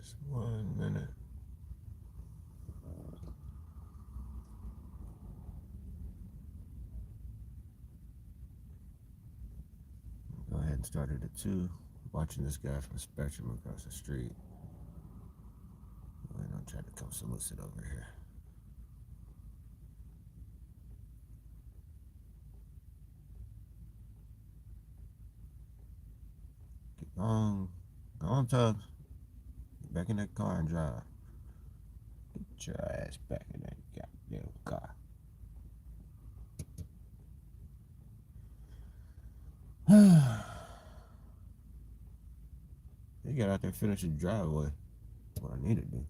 Just 1 minute. Go ahead and start it at 2. Watching this guy from Spectrum across the street. Go ahead and try to come solicit over here. Get on. Go on, Tubbs. Get back in that car and drive. Get your ass back in that goddamn car. They got out there, finish the driveway. What I need to do.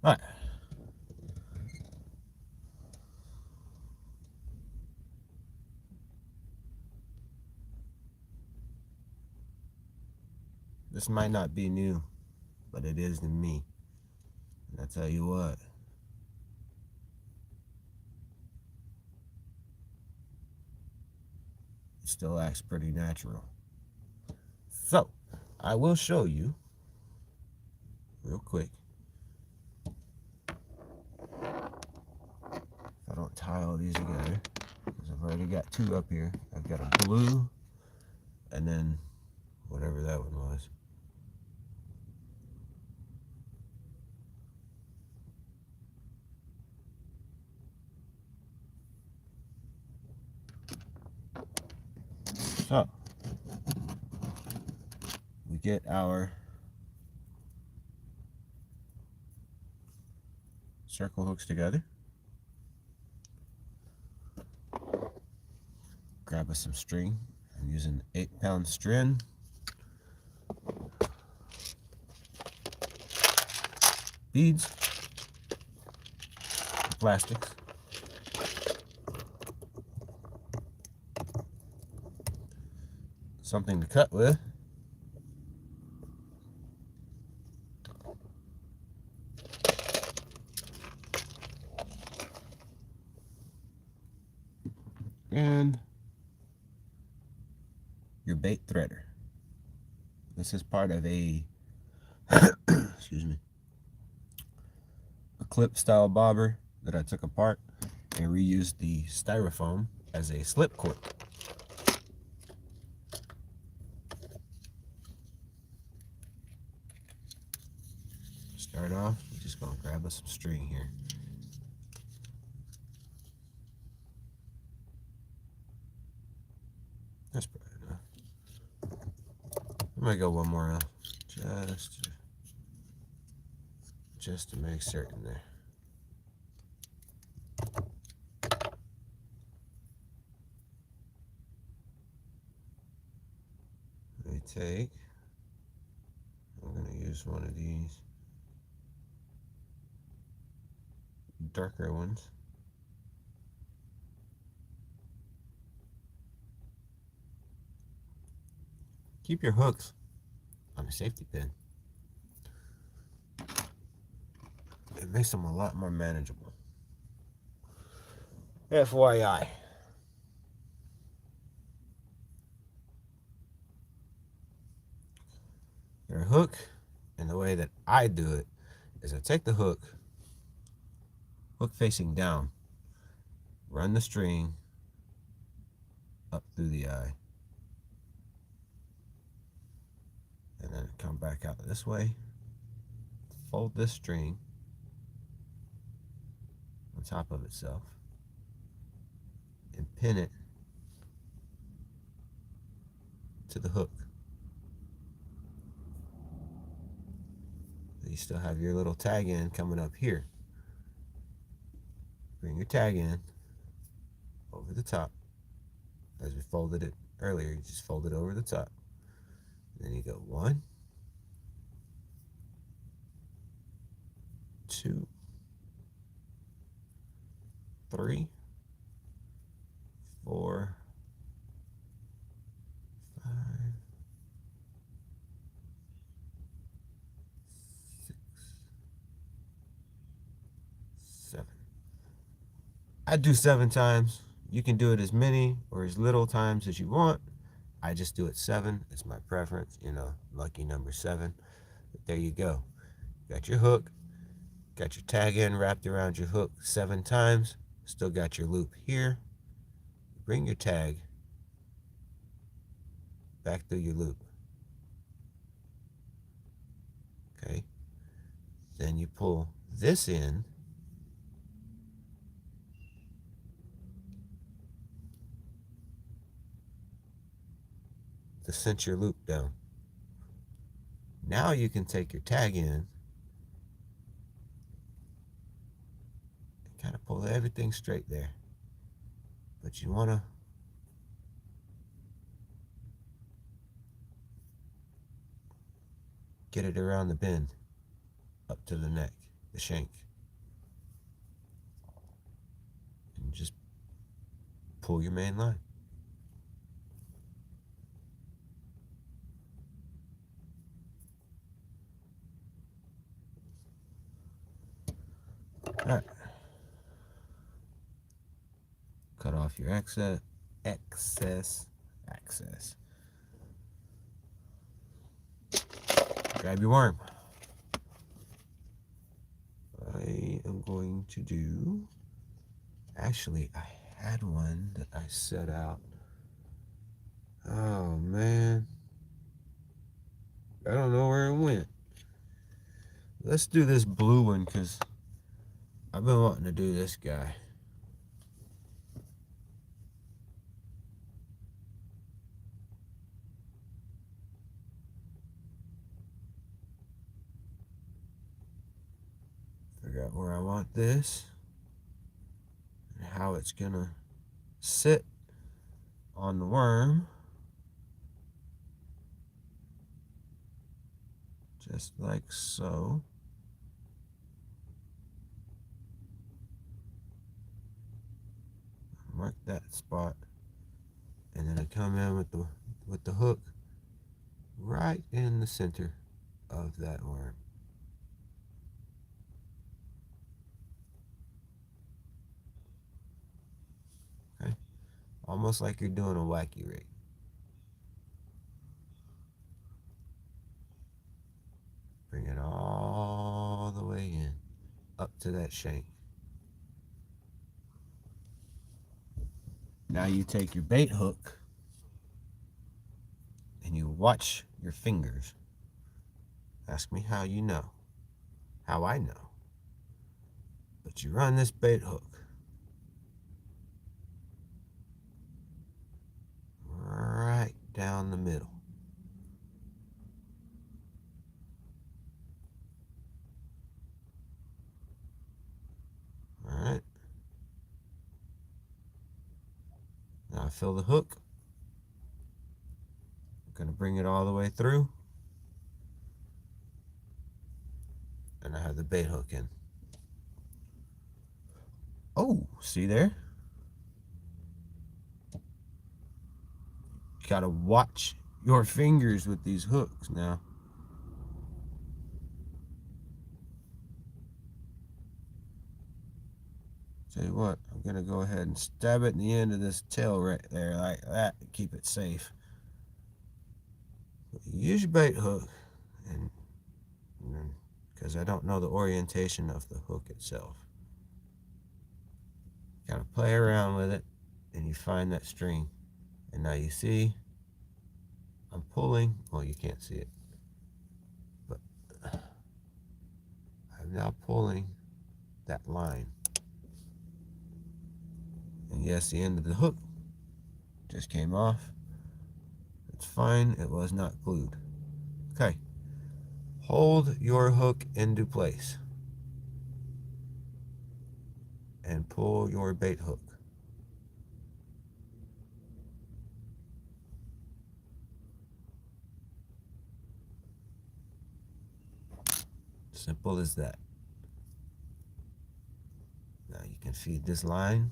All right. This might not be new, but it is to me. And I tell you what, it still acts pretty natural. So, I will show you real quick. If I don't tie all these together, because I've already got 2 up here. I've got a blue, and then whatever that one was. So, we get our circle hooks together. Grab us some string. I'm using 8-pound string. Beads. Plastics. Something to cut with. And your bait threader. This is part of a excuse me, a clip style bobber that I took apart and reused the styrofoam as a slip cord. Start off, we're just gonna grab us some string here. That's probably enough. I might go one more out, just to make certain there. Let me take, I'm gonna use one of these darker ones. Keep your hooks on a safety pin. It makes them a lot more manageable. FYI. Your hook, and the way that I do it, is I take the hook facing down, run the string up through the eye, and then come back out this way, fold this string on top of itself, and pin it to the hook. You still have your little tag end coming up here. Bring your tag in over the top as we folded it earlier. You just fold it over the top. Then you go 1, 2, 3, 4, 5, 6, 7. I do 7 times. You can do it as many or as little times as you want. I just do it 7. It's my preference, you know, lucky number 7. But there you go. Got your hook. Got your tag end wrapped around your hook 7 times. Still got your loop here. Bring your tag back through your loop. Okay. Then you pull this in to cinch your loop down. Now you can take your tag in and kind of pull everything straight there. But you want to get it around the bend up to the neck, the shank. And just pull your main line. All right. Cut off your excess. Grab your worm. I am going to do, actually, I had one that I set out. Oh, man. I don't know where it went. Let's do this blue one because I've been wanting to do this guy. Figure out where I want this and how it's gonna sit on the worm. Just like so. Mark that spot, and then I come in with the hook right in the center of that worm. Okay, almost like you're doing a wacky rig. Bring it all the way in, up to that shank. Now you take your bait hook and you watch your fingers. Ask me how you know. How I know. But you run this bait hook right down the middle. All right. Now I fill the hook. I'm going to bring it all the way through. And I have the bait hook in. Oh, see there? You got to watch your fingers with these hooks now. Tell you what, I'm going to go ahead and stab it in the end of this tail right there like that to keep it safe. Use your bait hook, and because I don't know the orientation of the hook itself. Kind of play around with it, and you find that string. And now you see, I'm pulling. Well, you can't see it, but I'm now pulling that line. And yes, the end of the hook just came off. It's fine, it was not glued. Okay, hold your hook into place and pull your bait hook. Simple as that. Now you can feed this line.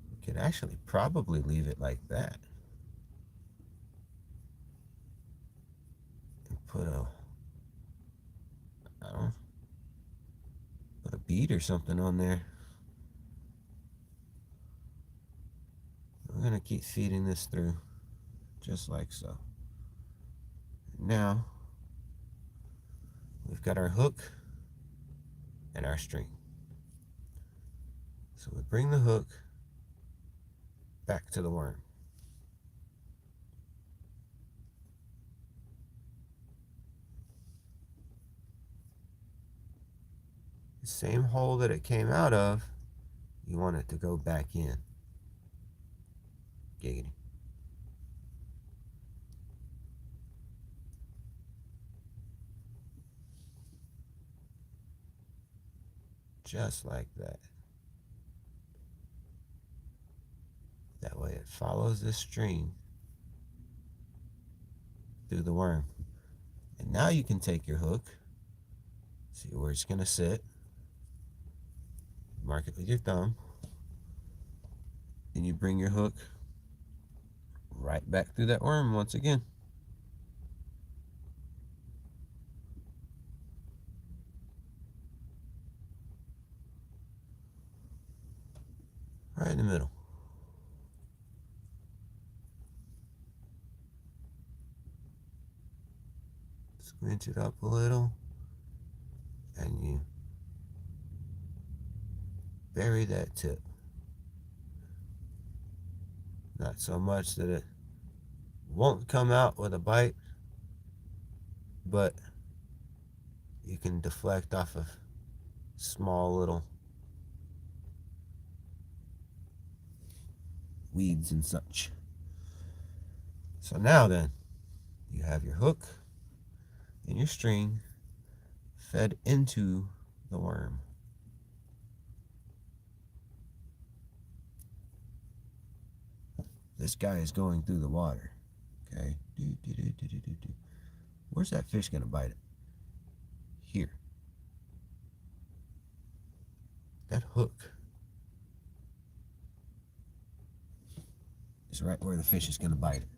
You could actually probably leave it like that. And put a, I don't know, put a bead or something on there. We're going to keep feeding this through just like so. Now we've got our hook and our string. So we bring the hook back to the worm. The same hole that it came out of, you want it to go back in. Giggity. Just like that. That way it follows the string through the worm. And now you can take your hook, see where it's going to sit, mark it with your thumb, and you bring your hook right back through that worm once again. Right in the middle. Squinch it up a little, and you bury that tip. Not so much that it won't come out with a bite, but you can deflect off of small little weeds and such. So now then, you have your hook and your string fed into the worm. This guy is going through the water. Okay. Where's that fish going to bite it? Here. That hook is right where the fish is going to bite it.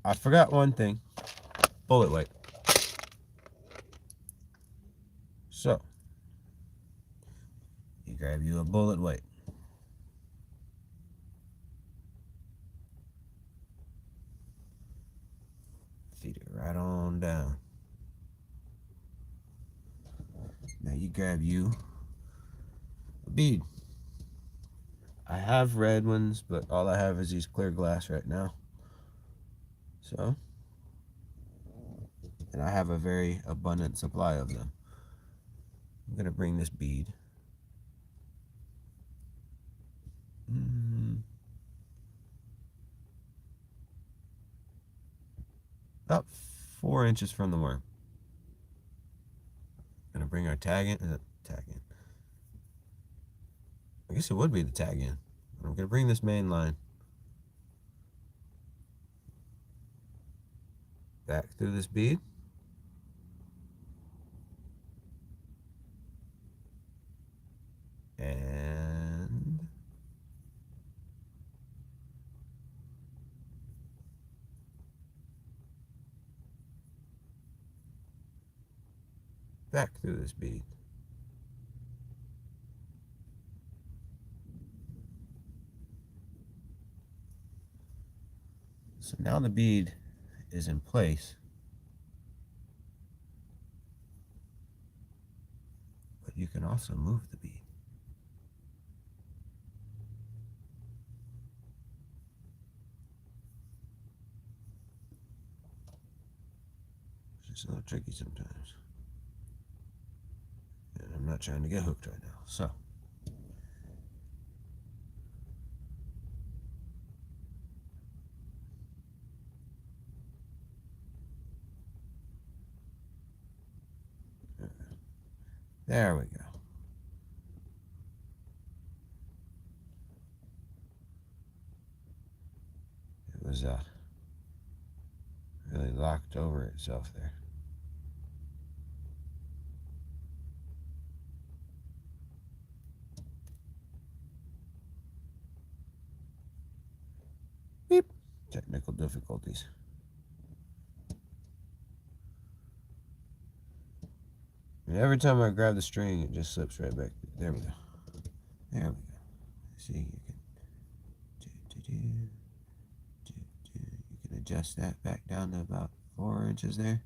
I forgot one thing. Bullet weight. So, you grab you a bullet weight. Feed it right on down. Now you grab you a bead. I have red ones, but all I have is these clear glass right now. So, and I have a very abundant supply of them. I'm going to bring this bead about 4 inches from the worm. I'm going to bring our tag in. Tag in. I guess it would be the tag in. I'm going to bring this main line back through this bead. And back through this bead. So now the bead is in place, but you can also move the bead. It's just a little tricky sometimes. And I'm not trying to get hooked right now, so. There we go. really locked over itself there. Beep. Technical difficulties. And every time I grab the string, it just slips right back. There we go. There we go. See, you can adjust that back down to about 4 inches there.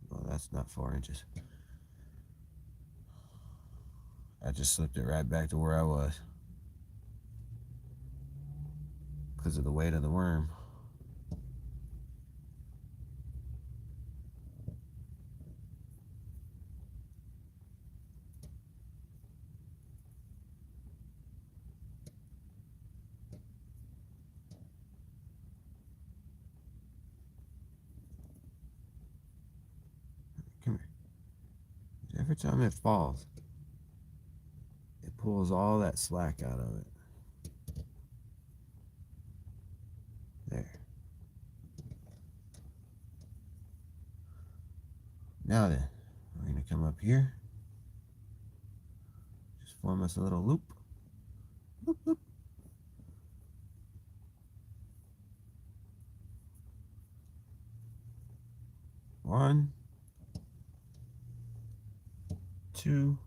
Well, that's not 4 inches. I just slipped it right back to where I was because of the weight of the worm. Come here. Every time it falls, it pulls all that slack out of it. There. Now then, we're going to come up here. Just form us a little loop. Loop, loop. One, two.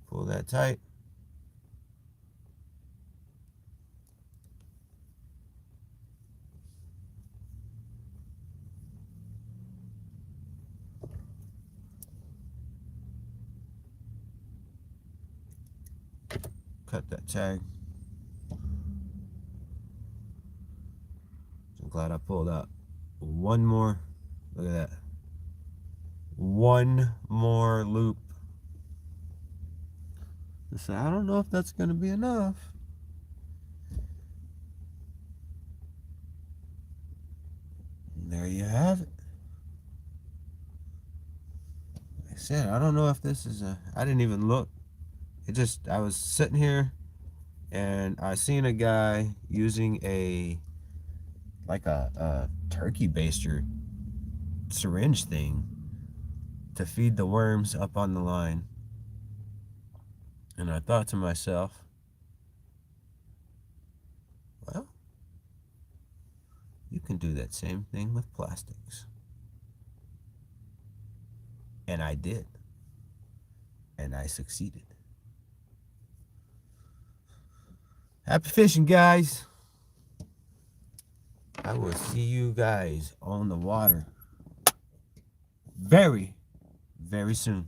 Pull that tight. Cut that tag. I'm glad I pulled out one more. Look at that. One more loop. So I don't know if that's going to be enough. And there you have it. Like I said, I don't know if this is I didn't even look. I was sitting here and I seen a guy using like a turkey baster syringe thing to feed the worms up on the line. And I thought to myself, well, you can do that same thing with plastics. And I did. And I succeeded. Happy fishing, guys. I will see you guys on the water very, very soon.